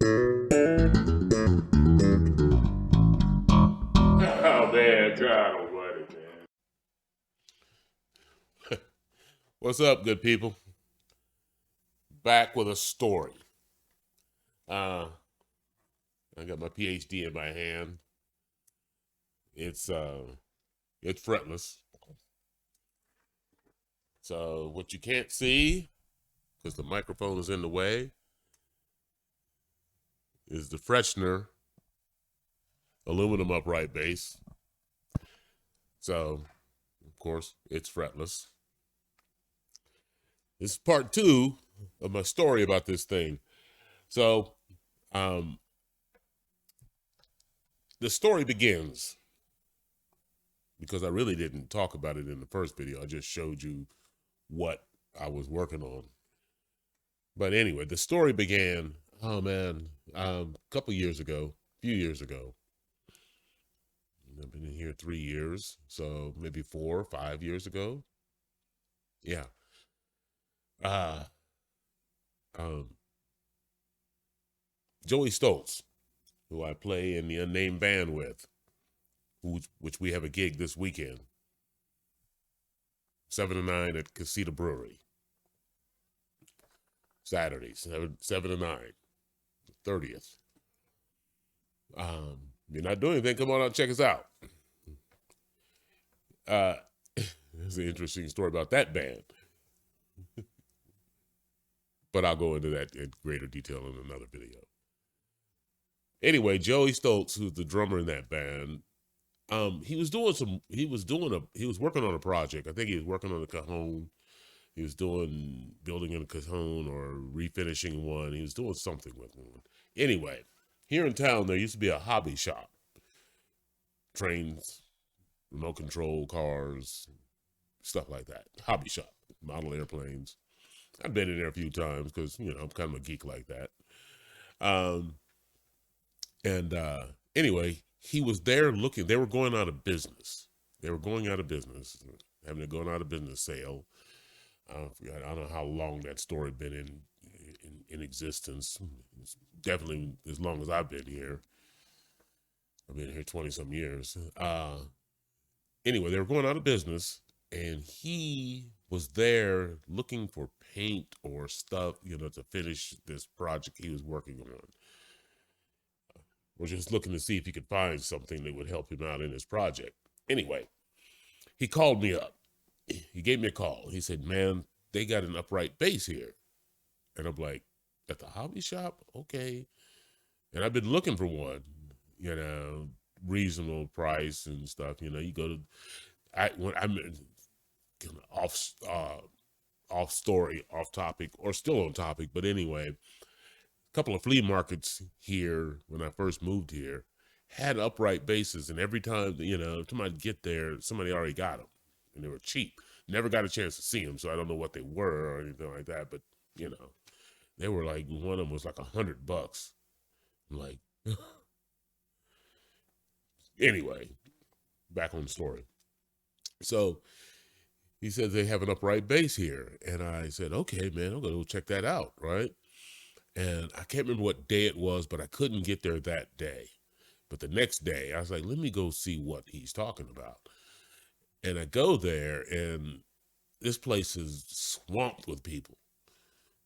Oh man, God almighty, man. What's up, good people? Back with a story. I got my PhD in my hand. It's it's fretless. So what you can't see, because the microphone is in the way, is the Pfretzschner aluminum upright bass. So, of course, it's fretless. This is part 2 of my story about this thing. So, the story begins because I really didn't talk about it in the first video. I just showed you what I was working on. But anyway, the story began, oh man, a few years ago. I've been in here 3 years, so maybe 4 or 5 years ago. Yeah. Uh, um, Joey Stoltz, who I play in the unnamed band with, which we have a gig this weekend, 7 to 9 at Casita Brewery. Saturday, 7 to 9, 30th. You're not doing anything, come on out and check us out. There's an interesting story about that band. But I'll go into that in greater detail in another video. Anyway, Joey Stoltz, who's the drummer in that band, he was working on a project. I think he was working on a cajon. He was building a cajon or refinishing one. He was doing something with one. Anyway, here in town, there used to be a hobby shop. Trains, remote control cars, stuff like that. Hobby shop, model airplanes. I've been in there a few times because, I'm kind of a geek like that. Anyway, he was there looking. They were going out of business. Having to go out of business sale. I don't know how long that store had been in existence. It's definitely as long as I've been here. I've been here 20-some years. Anyway, they were going out of business, and he was there looking for paint or stuff, to finish this project he was working on. Or just looking to see if he could find something that would help him out in his project. Anyway, he called me up. He gave me a call. He said, man, they got an upright bass here. And I'm like, at the hobby shop? Okay. And I've been looking for one, reasonable price and stuff. You go to, I'm off topic, or still on topic, but anyway, a couple of flea markets here when I first moved here had upright basses, and every time, somebody get there, somebody already got them, and they were cheap. Never got a chance to see them, so I don't know what they were or anything like that, but, they were like, one of them was like $100. I'm like, anyway, back on the story. So he said they have an upright bass here, and I said, okay, man, I'm going to go check that out, right? And I can't remember what day it was, but I couldn't get there that day. But the next day, I was like, let me go see what he's talking about. And I go there, and this place is swamped with people.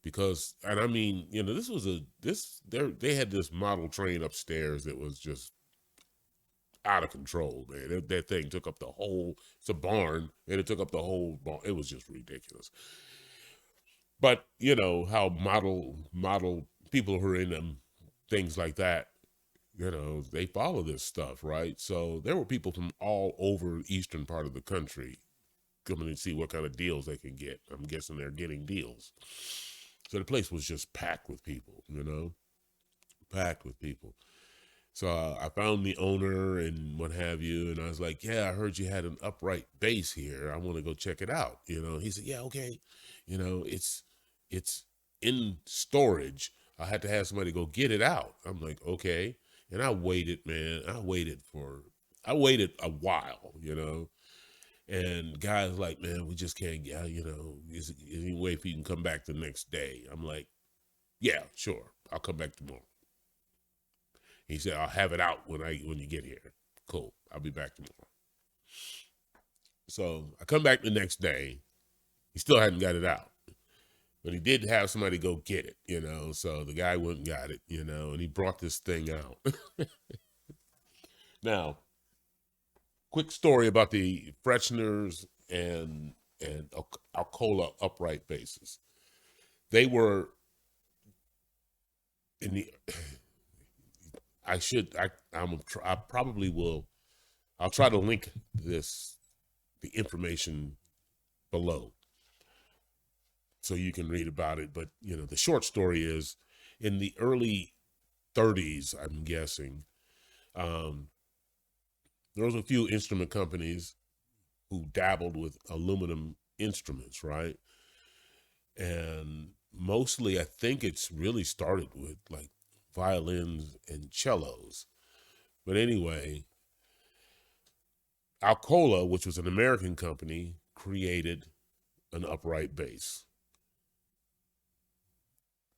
Because, and I mean, they had this model train upstairs that was just out of control, man. That thing took up it's a barn, and it took up the whole barn. It was just ridiculous. But, how model people who are in them, things like that, they follow this stuff, right? So there were people from all over eastern part of the country coming to see what kind of deals they can get. I'm guessing they're getting deals. So the place was just packed with people, packed with people. So I found the owner and what have you, and I was like, yeah, I heard you had an upright bass here. I want to go check it out. He said, yeah, okay. It's in storage. I had to have somebody go get it out. I'm like, okay. And I waited, man. I waited a while, and guys like, man, we just can't get, is there any way if you can come back the next day? I'm like, yeah, sure. I'll come back tomorrow. He said, I'll have it out when you get here. Cool. I'll be back tomorrow. So I come back the next day. He still hadn't got it out. But he did have somebody go get it, So the guy went and got it, and he brought this thing out. Now, quick story about the Pfretzschners and Alcola upright bases. They were in the. I probably will. I'll try to link the information below, so you can read about it. But the short story is, in the early 30s, I'm guessing, there was a few instrument companies who dabbled with aluminum instruments, right? And mostly, I think it's really started with like violins and cellos. But anyway, Alcola, which was an American company, created an upright bass.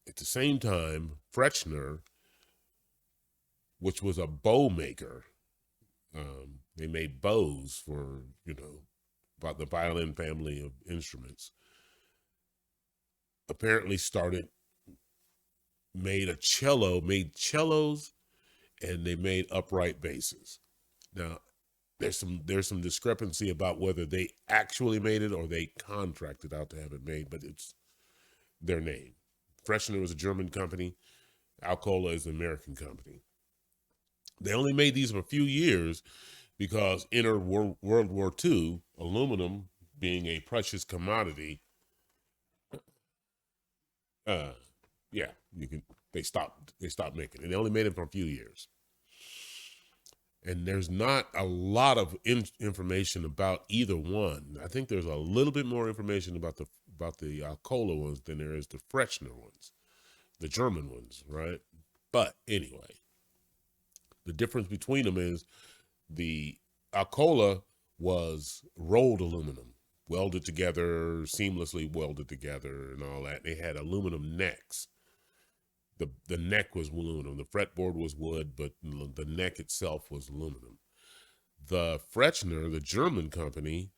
At the same time, Pfretzschner, which was a bow maker, they made bows for, about the violin family of instruments, apparently made cellos, and they made upright basses. Now, there's some discrepancy about whether they actually made it or they contracted out to have it made, but it's their name. Pfretzschner was a German company. Alcola is an American company. They only made these for a few years because enter World War II, aluminum being a precious commodity. They stopped making it. They only made it for a few years. And there's not a lot of information about either one. I think there's a little bit more information about the Alcola ones than there is the Pfretzschner ones, the German ones, right? But anyway, the difference between them is the Alcola was rolled aluminum, welded together, seamlessly welded together and all that. They had aluminum necks. The neck was aluminum. The fretboard was wood, but the neck itself was aluminum. The Pfretzschner, the German company,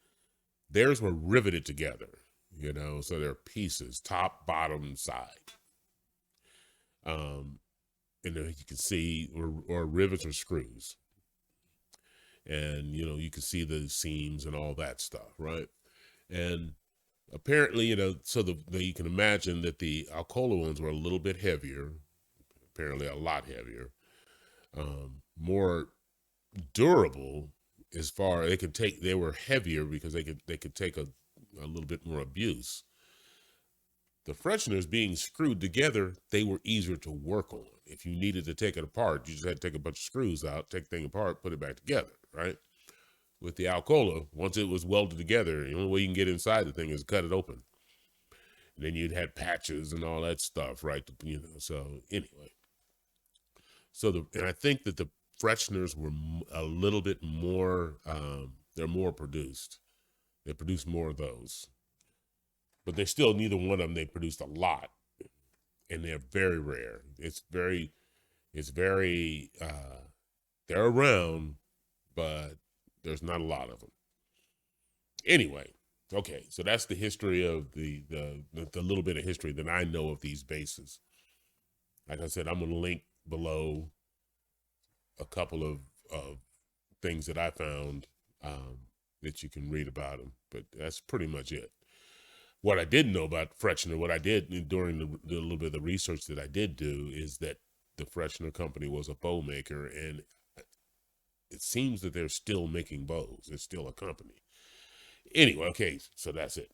theirs were riveted together, so they're pieces, top, bottom, side. And you can see, or rivets or screws. And, you can see the seams and all that stuff, right? And apparently, so you can imagine that the Alcola ones were a little bit heavier, apparently a lot heavier, more durable as far they were heavier because they could take a little bit more abuse. The Pfretzschners being screwed together, they were easier to work on. If you needed to take it apart, you just had to take a bunch of screws out, take the thing apart, put it back together, right? With the Alcola, once it was welded together, the only way you can get inside the thing is cut it open. And then you'd had patches and all that stuff, right? So anyway. And I think that the Pfretzschners were a little bit more, they're more produced. They produce more of those. But they're still, neither one of them, they produced a lot. And they're very rare. They're around, but there's not a lot of them. Anyway, okay, so that's the history of the little bit of history that I know of these bases. Like I said, I'm going to link below a couple of things that I found that you can read about them, but that's pretty much it. What I didn't know about Pfretzschner, what I did during the little bit of the research that I did do, is that the Pfretzschner company was a bow maker, and it seems that they're still making bows. It's still a company. Anyway, okay, so that's it.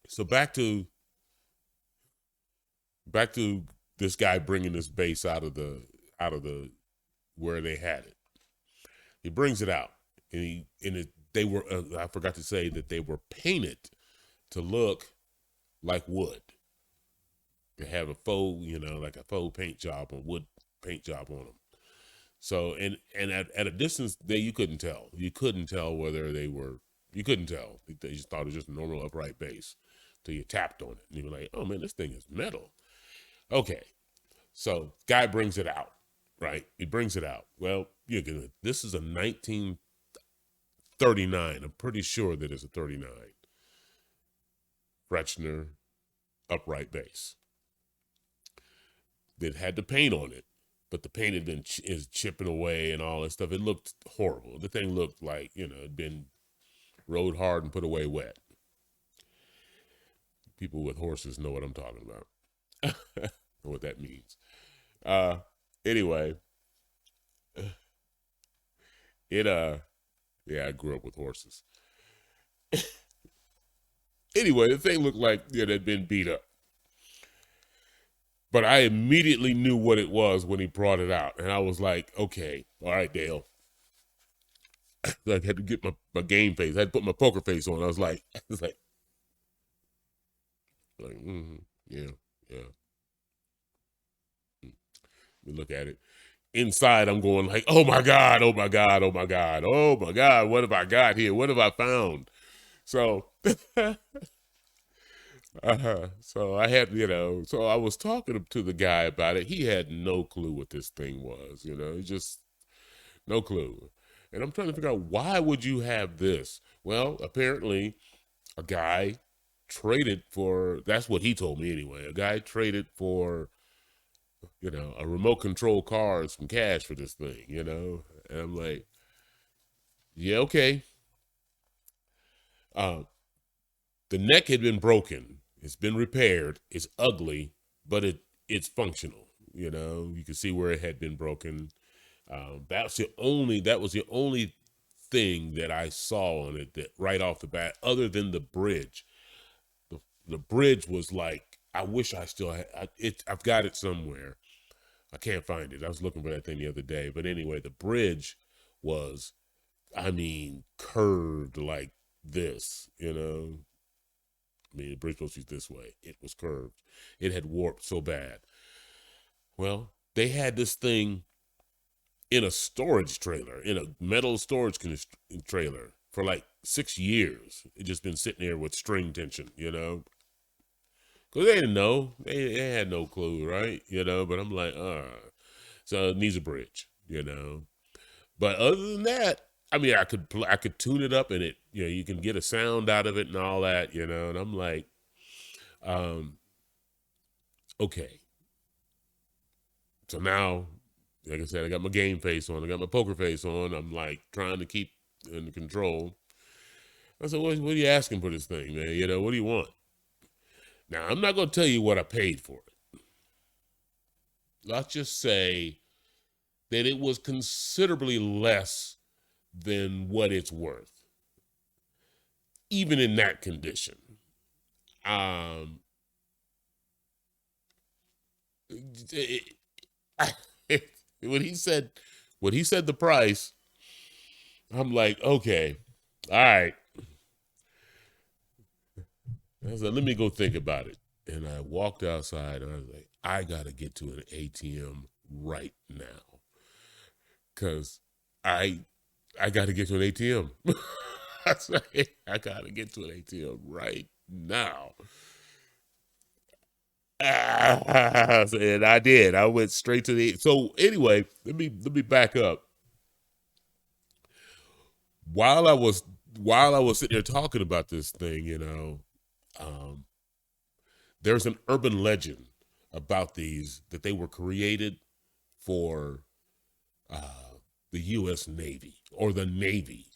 So back to this guy bringing this bass out of the where they had it. He brings it out, and they were I forgot to say that they were painted to look like wood. They have a faux, like a faux paint job, or wood paint job on them. So, and at a distance, you couldn't tell. You couldn't tell whether they were. You couldn't tell. They just thought it was just a normal upright bass till you tapped on it, and you were like, "Oh man, this thing is metal." Okay, so guy brings it out, right? He brings it out. Well, you're good. This is a 1939. I'm pretty sure that it's a 39 Pfretzschner upright bass that had the paint on it, but the paint had been is chipping away and all that stuff. It looked horrible. The thing looked like, it'd been rode hard and put away wet. People with horses know what I'm talking about. What that means. Anyway, yeah, I grew up with horses. Anyway, the thing looked like it had been beat up. But I immediately knew what it was when he brought it out. And I was like, okay, all right, Dale. I had to get my game face. I had to put my poker face on. I was like, yeah. We look at it. Inside, I'm going like, oh my God, oh my God, oh my God, oh my God, what have I got here? What have I found? So, so I had, so I was talking to the guy about it. He had no clue what this thing was, just no clue. And I'm trying to figure out, why would you have this? Well, apparently a guy traded for, that's what he told me anyway. A guy traded for, a remote control car and some cash for this thing, And I'm like, yeah, okay. The neck had been broken. It's been repaired. It's ugly, but it's functional. You can see where it had been broken. That was the only thing that I saw on it that right off the bat, other than the bridge. The bridge was like, I wish I still had it. I've got it somewhere. I can't find it. I was looking for that thing the other day. But anyway, the bridge was, curved like this, the bridge was supposed to be this way. It was curved. It had warped so bad. Well, they had this thing in a storage trailer, in a metal storage trailer for like 6 years. It just been sitting there with string tension, Because they didn't know. They had no clue, right? But I'm like, so it needs a bridge, But other than that, I could tune it up and it, you can get a sound out of it and all that, and I'm like, okay. So now, like I said, I got my game face on, I got my poker face on. I'm like trying to keep in control. I said, what are you asking for this thing, man? What do you want? Now, I'm not going to tell you what I paid for it. Let's just say that it was considerably less than what it's worth, even in that condition. When he said the price, I'm like, okay, all right. I said, let me go think about it. And I walked outside and I was like, I got to get to an ATM right now. Because I got to get to an ATM. I said, I got to get to an ATM right now. And I did. I went straight to the. So anyway, let me back up. While I was sitting there talking about this thing, there's an urban legend about these, that they were created for the U.S. Navy or the Navy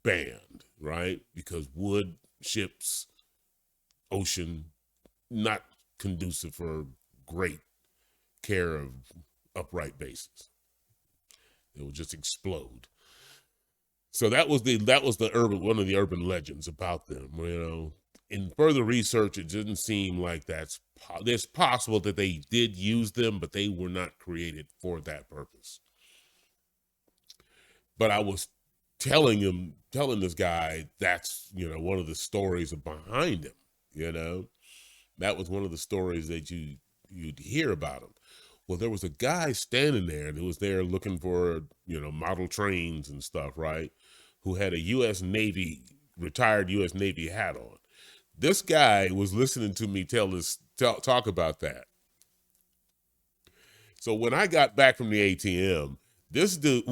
band, right? Because wood, ships, ocean, not conducive for great care of upright bases. It would just explode. So that was one of the urban legends about them. In further research, it didn't seem like it's possible that they did use them, but they were not created for that purpose. But I was telling this guy, that's, one of the stories behind him, that was one of the stories that you'd hear about him. Well, there was a guy standing there and who was there looking for, model trains and stuff, right? Who had a retired U.S. Navy hat on. This guy was listening to me talk about that. So when I got back from the ATM, this dude,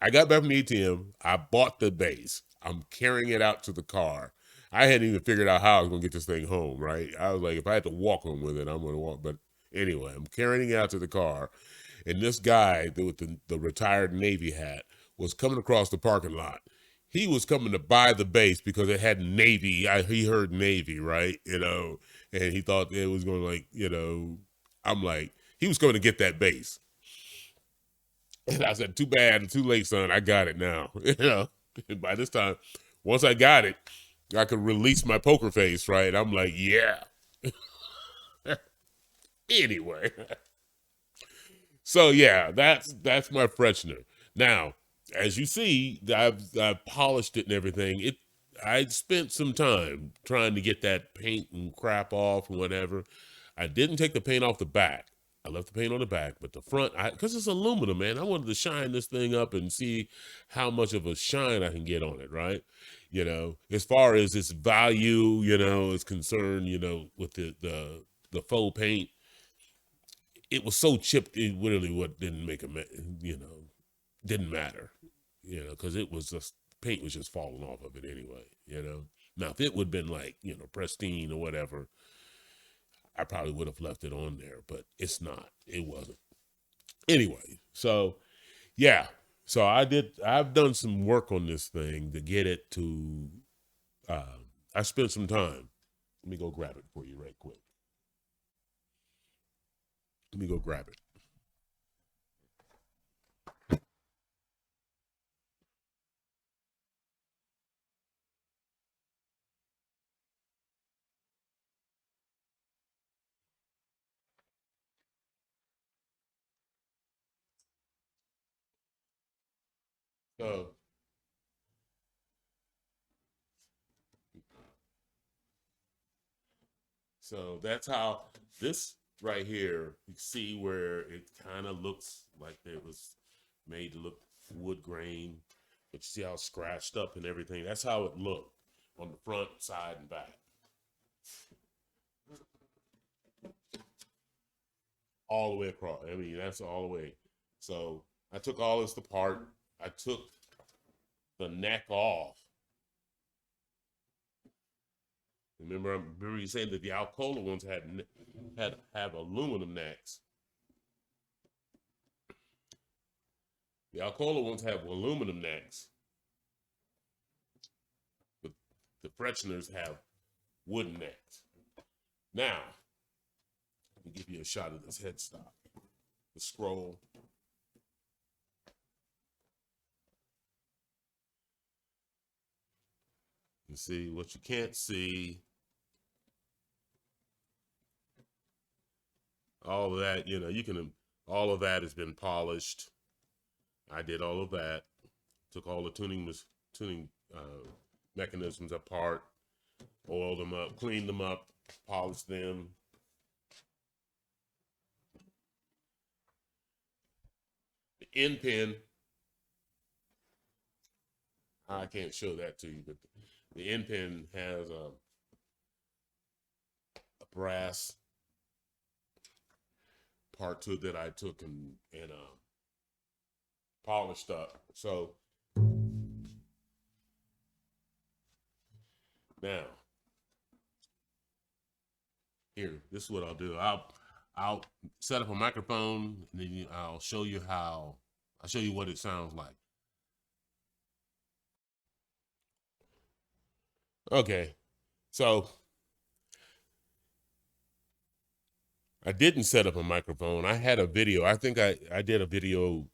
I got back from the ATM. I bought the bass. I'm carrying it out to the car. I hadn't even figured out how I was gonna get this thing home. Right? I was like, if I had to walk home with it, I'm gonna walk. But anyway, I'm carrying it out to the car, and this guy with the retired Navy hat was coming across the parking lot. He was coming to buy the bass because it had Navy. He heard Navy, right? And he thought it was going to, I'm like, he was going to get that bass. And I said, too bad, too late, son. I got it now. And by this time, once I got it, I could release my poker face, right? I'm like, yeah. Anyway. So yeah, that's my Pfretzschner. Now, as you see, I've polished it and everything. I spent some time trying to get that paint and crap off and whatever. I didn't take the paint off the back. I left the paint on the back, but the front, because it's aluminum, man, I wanted to shine this thing up and see how much of a shine I can get on it, right? As far as its value, is concerned, with the faux paint, it was so chipped, it really didn't make didn't matter, because it was just, paint was just falling off of it anyway, Now, if it would have been like, pristine or whatever, I probably would have left it on there, but it's not. It wasn't. Anyway, so yeah. So I've done some work on this thing to get it to, I spent some time. Let me go grab it for you right quick. Let me go grab it. So, so that's how this right here, you see where it kind of looks like it was made to look wood grain, but you see how it's scratched up and everything. That's how it looked on the front, side, and back. All the way across. I mean, that's all the way. So I took all this apart. I took the neck off. Remember you saying that the Alcoa ones have aluminum necks. The Alcoa ones have aluminum necks, but the Pfretzschners have wooden necks. Now, let me give you a shot of this headstock. The scroll. You see what you can't see. All of that, all of that has been polished. I did all of that. Took all the tuning mechanisms apart, oiled them up, cleaned them up, polished them. The end pin, I can't show that to you, but the end pin has a brass part to it that I took and polished up. So now, here, this is what I'll do. I'll set up a microphone, and then I'll show you what it sounds like. Okay, so I didn't set up a microphone. I had a video. I think I did a video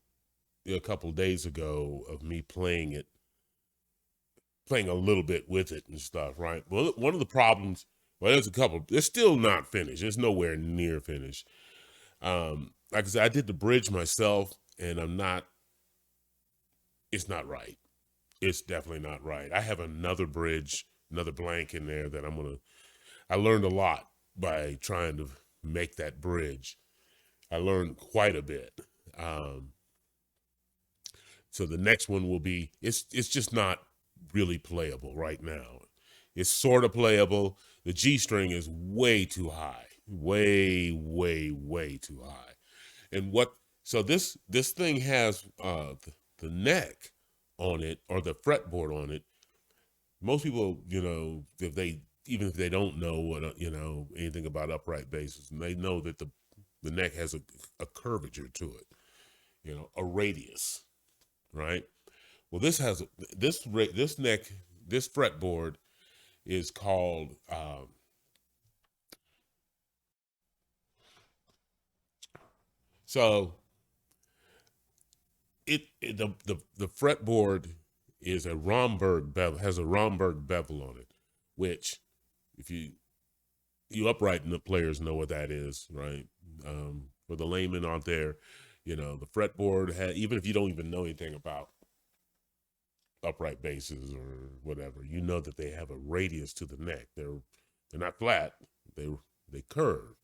a couple days ago of me playing a little bit with it and stuff, right? Well, one of the problems, well, there's a couple. It's still not finished. It's nowhere near finished. Like I said, I did the bridge myself, and it's not right. It's definitely not right. I have another bridge, another blank in there that I learned a lot by trying to make that bridge. I learned quite a bit. So the next one will be, it's just not really playable right now. It's sort of playable. The G string is way too high, way, way, way too high. And so this thing has the neck on it, or the fretboard on it. Most people, even if they don't know anything about upright basses, and they know that the neck has a curvature to it, a radius, right? Well, this neck, this fretboard is called so the fretboard is a Romberg bevel, has a Romberg bevel on it, which if you upright players know what that is, right? For the layman out there, the fretboard even if you don't even know anything about upright basses or whatever, you know that they have a radius to the neck. They're not flat. They curve.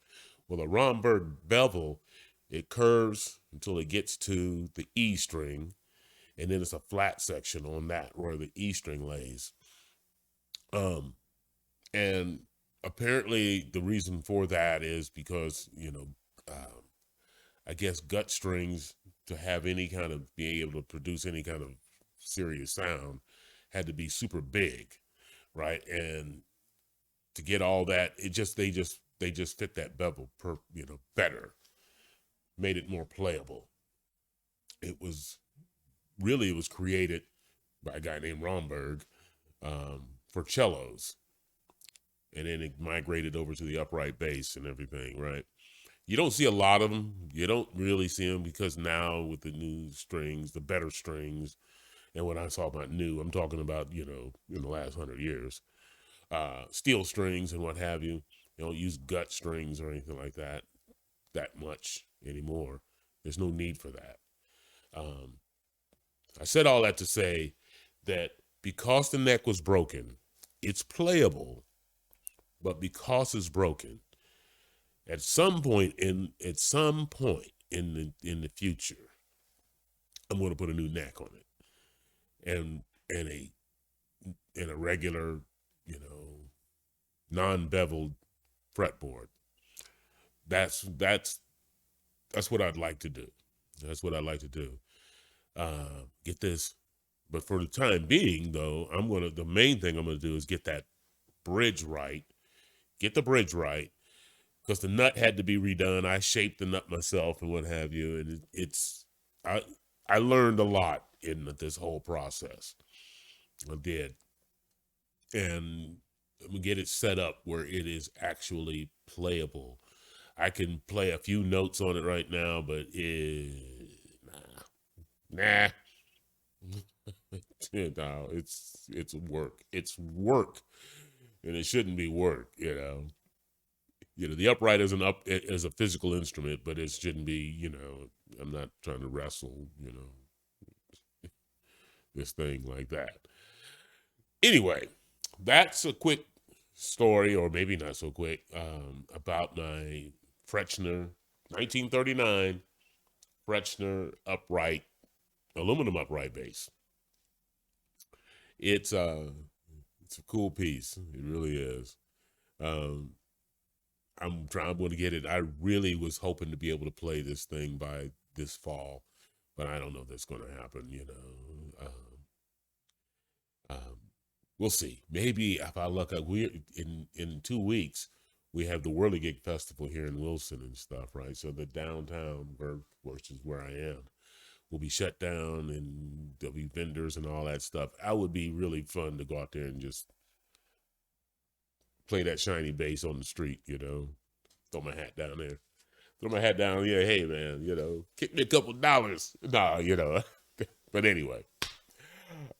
Well, a Romberg bevel, it curves until it gets to the E string, and then it's a flat section on that where the E string lays. And apparently the reason for that is because I guess gut strings, to have any kind of being able to produce any kind of serious sound, had to be super big, right? And to get all that, they just fit that bevel better, made it more playable. It was created by a guy named Romberg for cellos, and then it migrated over to the upright bass and everything, right? You don't see a lot of them. You don't really see them because now with the new strings, the better strings, and when I talk about new, I'm talking about, in the last 100 years, steel strings and what have you. You don't use gut strings or anything like that much anymore. There's no need for that. I said all that to say that because the neck was broken, it's playable, but because it's broken, at some point in the future, I'm going to put a new neck on it, and a regular, non-beveled fretboard. That's what I'd like to do. That's what I'd like to do. Get this, but for the time being, though, the main thing I'm gonna do is get that bridge right. Get the bridge right, because the nut had to be redone. I shaped the nut myself and what have you, and I learned a lot in this whole process. I did, and I'm gonna get it set up where it is actually playable. I can play a few notes on it right now, but nah. No, it's work. It's work, and it shouldn't be work. The upright is a physical instrument, but it shouldn't be. I'm not trying to wrestle. This thing like that. Anyway, that's a quick story, or maybe not so quick, about my Pfretzschner 1939 Pfretzschner aluminum upright bass. It's a cool piece. It really is. Um, I'm going to get it. I really was hoping to be able to play this thing by this fall, but I don't know if that's going to happen. We'll see. Maybe if I luck out, we're in 2 weeks. We have the Whirligig Festival here in Wilson and stuff, right? So the downtown, which is where I am, will be shut down, and there'll be vendors and all that stuff. I would be really fun to go out there and just play that shiny bass on the street, throw my hat down there. Throw my hat down, yeah, hey man, kick me a couple dollars. Nah, But anyway.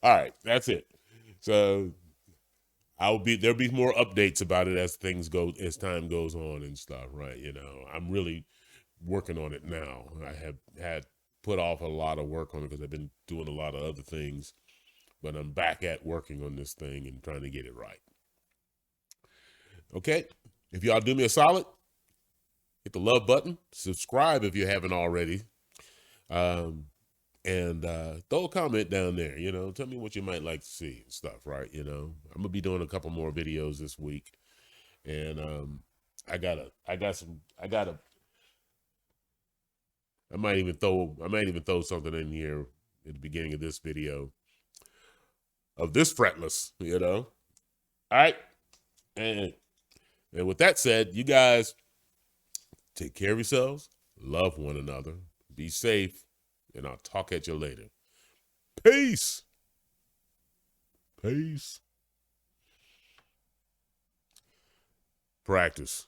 All right, that's it. So there'll be more updates about it as time goes on and stuff, right? I'm really working on it now. I have had put off a lot of work on it because I've been doing a lot of other things, but I'm back at working on this thing and trying to get it right. Okay, if y'all do me a solid, hit the love button, subscribe if you haven't already, and throw a comment down there. Tell me what you might like to see and stuff, right? I'm gonna be doing a couple more videos this week, and I got I might even throw something in here at the beginning of this video of this fretless, you know. All right. And with that said, you guys take care of yourselves, love one another, be safe, and I'll talk at you later. Peace. Peace. Practice.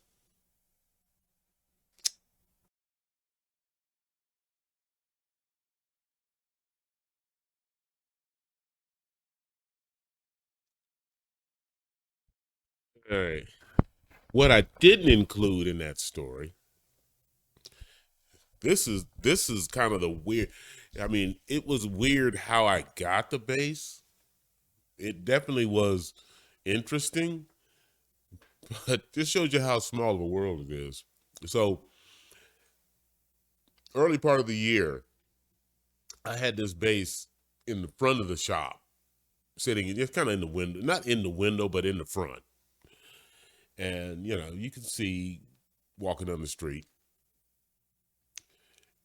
All right. What I didn't include in that story, this is kind of the weird. I mean, it was weird how I got the bass. It definitely was interesting, but this shows you how small of a world it is. So, early part of the year, I had this bass in the front of the shop, sitting just kind of in the window, not in the window, but in the front. And, you know, you can see walking down the street.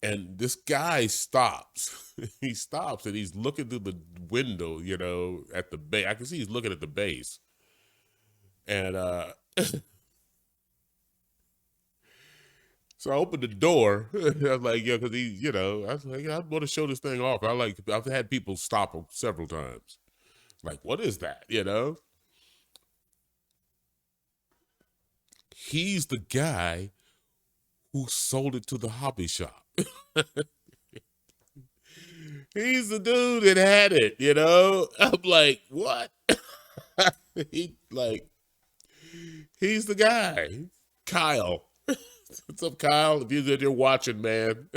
And this guy stops. He stops and he's looking through the window, you know, at the base. I can see he's looking at the base. And so I opened the door. I was like, yeah, because he, you know, I was like, yeah, I want to show this thing off. I've had people stop him several times. Like, what is that? You know? He's the guy who sold it to the hobby shop. He's the dude that had it, you know? I'm like, what? He's the guy. Kyle. What's up, Kyle? If you're watching, man.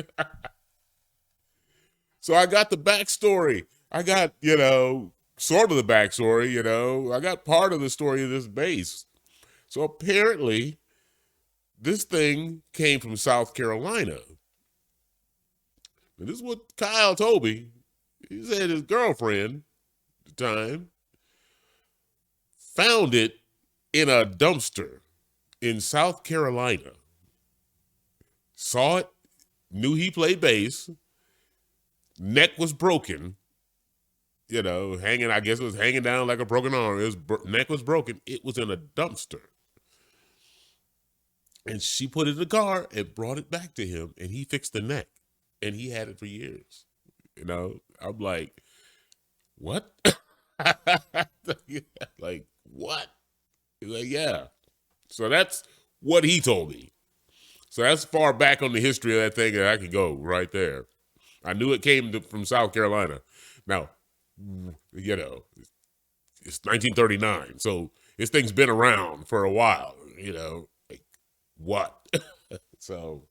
So I got the backstory. I got, you know, sort of the backstory, you know. I got part of the story of this bass. So apparently, this thing came from South Carolina. And this is what Kyle told me. He said his girlfriend at the time found it in a dumpster in South Carolina. Saw it, knew he played bass, neck was broken, you know, hanging, I guess it was hanging down like a broken arm. Neck was broken. It was in a dumpster. And she put it in the car and brought it back to him, and he fixed the neck. And he had it for years. You know, I'm like, what? Like, what? He's like, yeah. So that's what he told me. So that's far back on the history of that thing that I could go right there. I knew it came from South Carolina. Now, you know, it's 1939. So this thing's been around for a while, you know. Like, what? So,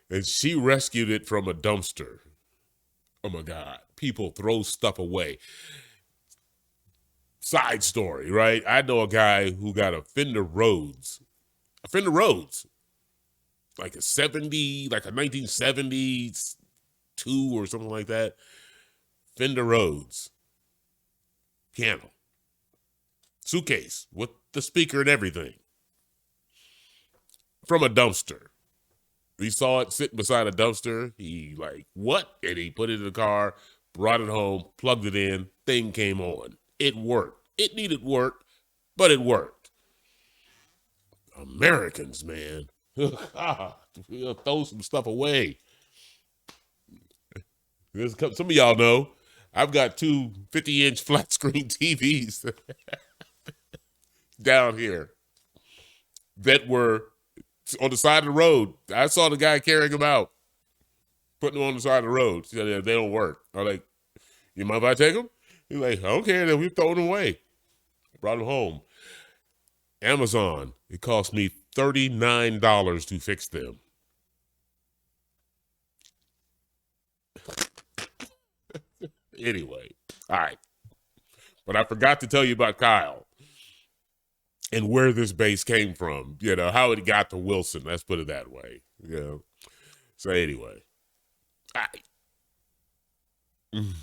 and she rescued it from a dumpster. Oh my God. People throw stuff away. Side story, right? I know a guy who got a Fender Rhodes. Like a 1972 or something like that. Fender Rhodes. Piano. Suitcase with the speaker and everything. From a dumpster. He saw it sitting beside a dumpster. He like, what? And he put it in the car, brought it home, plugged it in, thing came on. It worked. It needed work, but it worked. Americans, man. We'll throw some stuff away. Some of y'all know I've got two 50-inch flat screen TVs down here that were on the side of the road. I saw the guy carrying them out, putting them on the side of the road. He said, they don't work. I'm like, you mind if I take them? He's like, okay, then we throw them away. Brought them home. Amazon, it cost me $39 to fix them. Anyway, all right. But I forgot to tell you about Kyle and where this bass came from, you know, how it got to Wilson. Let's put it that way, you know. So anyway, all right.